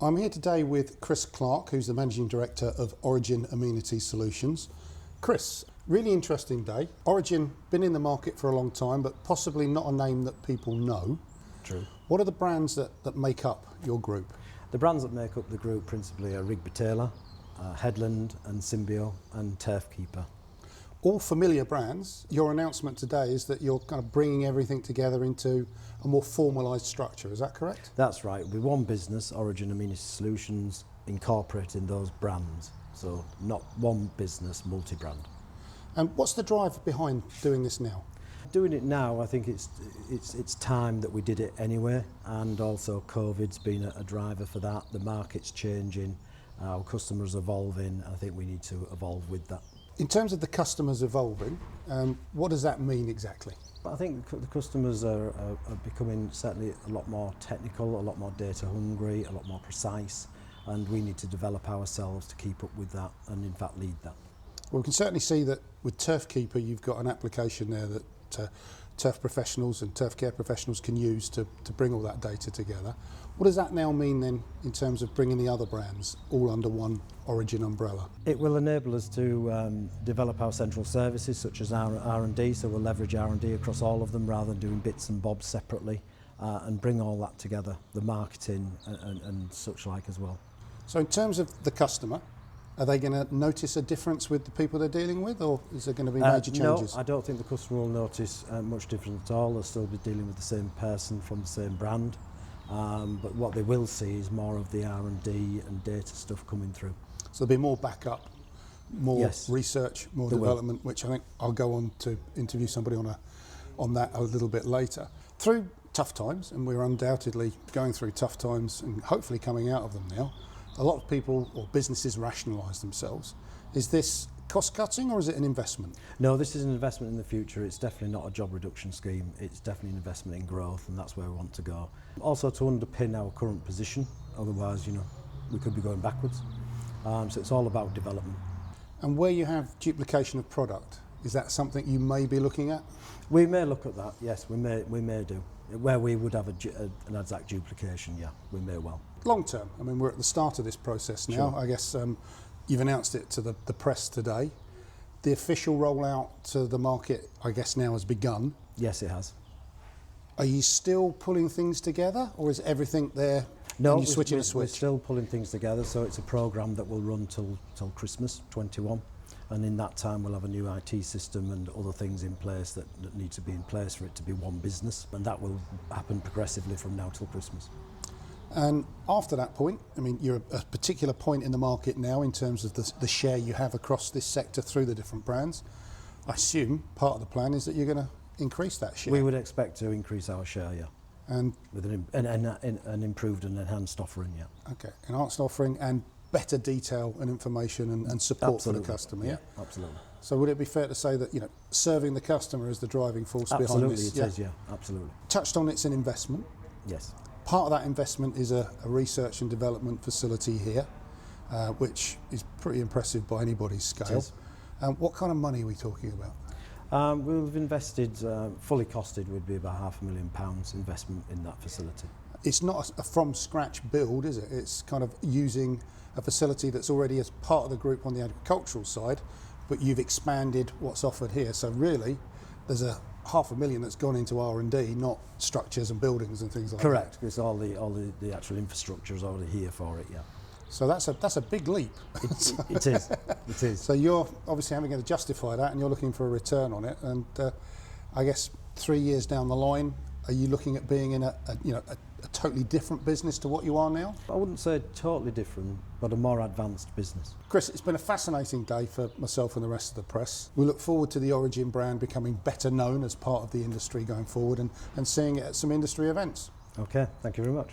I'm here today with Chris Clark, who's the Managing Director of Origin Amenity Solutions. Chris, really interesting day. Origin, been in the market for a long time, but possibly not a name that people know. True. What are the brands that make up your group? The brands that make up the group principally are Rigby Taylor, Headland and Symbio and TurfKeeper. All familiar brands. Your announcement today is that you're kind of bringing everything together into a more formalised structure, is that correct? That's right. We're one business, Origin Amenity Solutions, incorporating those brands. So not one business, multi-brand. And what's the drive behind doing this now? Doing it now, I think it's time that we did it anyway, and also COVID's been a driver for that. The market's changing, our customers evolving, and I think we need to evolve with that. In terms of the customers evolving, what does that mean exactly? I think the customers are becoming certainly a lot more technical, a lot more data hungry, a lot more precise, and we need to develop ourselves to keep up with that and in fact lead that. Well, we can certainly see that with TurfKeeper you've got an application there that turf professionals and turf care professionals can use to bring all that data together. What does that now mean then in terms of bringing the other brands all under one Origin umbrella? It will enable us to develop our central services such as our R&D, so we'll leverage R&D across all of them rather than doing bits and bobs separately, and bring all that together, the marketing and such like as well. So in terms of the customer, are they going to notice a difference with the people they're dealing with, or is there going to be major changes? No, I don't think the customer will notice much difference at all. They'll still be dealing with the same person from the same brand, but what they will see is more of the R&D and data stuff coming through. So there'll be more backup, more Yes. research, more development, which I think I'll go on to interview somebody on that a little bit later. Through tough times, and we're undoubtedly going through tough times and hopefully coming out of them now, a lot of people or businesses rationalise themselves. Is this cost cutting or is it an investment? No, this is an investment in the future. It's definitely not a job reduction scheme. It's definitely an investment in growth, and that's where we want to go. Also to underpin our current position, otherwise, we could be going backwards. So it's all about development. And where you have duplication of product, is that something you may be looking at? We may look at that, yes, we may do. Where we would have an exact duplication, yeah, we may well. Long term, I mean, we're at the start of this process now. Sure. I guess you've announced it to the press today. The official rollout to the market, I guess, now has begun. Yes, it has. Are you still pulling things together, or is everything there No, and you're switching a we're switch? still pulling things together, so it's a programme that will run till Christmas 21, and in that time we'll have a new IT system and other things in place that need to be in place for it to be one business, and that will happen progressively from now till Christmas. And after that point, I mean, you're at a particular point in the market now in terms of the share you have across this sector through the different brands. I assume part of the plan is that you're going to increase that share. We would expect to increase our share, yeah. And With an improved and enhanced offering, yeah. okay, enhanced offering and better detail and information and support Absolutely. for the customer. Yeah, absolutely. So would it be fair to say that serving the customer is the driving force behind Absolutely, this? it is, yeah, absolutely. Touched on it's an investment. Yes. Part of that investment is a research and development facility here, which is pretty impressive by anybody's scale. is. What kind of money are we talking about? We've invested, fully costed would be about £500,000 investment in that facility. It's not a from scratch build, is it? It's kind of using a facility that's already as part of the group on the agricultural side, but you've expanded what's offered here. So really, there's a £500,000 that's gone into R&D, not structures and buildings and things like that. Correct, because all the actual infrastructure is already here for it, yeah. So that's a big leap. It is. So you're obviously having to justify that, and you're looking for a return on it. And I guess 3 years down the line, are you looking at being in a totally different business to what you are now? I wouldn't say totally different, but a more advanced business. Chris, it's been a fascinating day for myself and the rest of the press. We look forward to the Origin brand becoming better known as part of the industry going forward and seeing it at some industry events. Okay, thank you very much.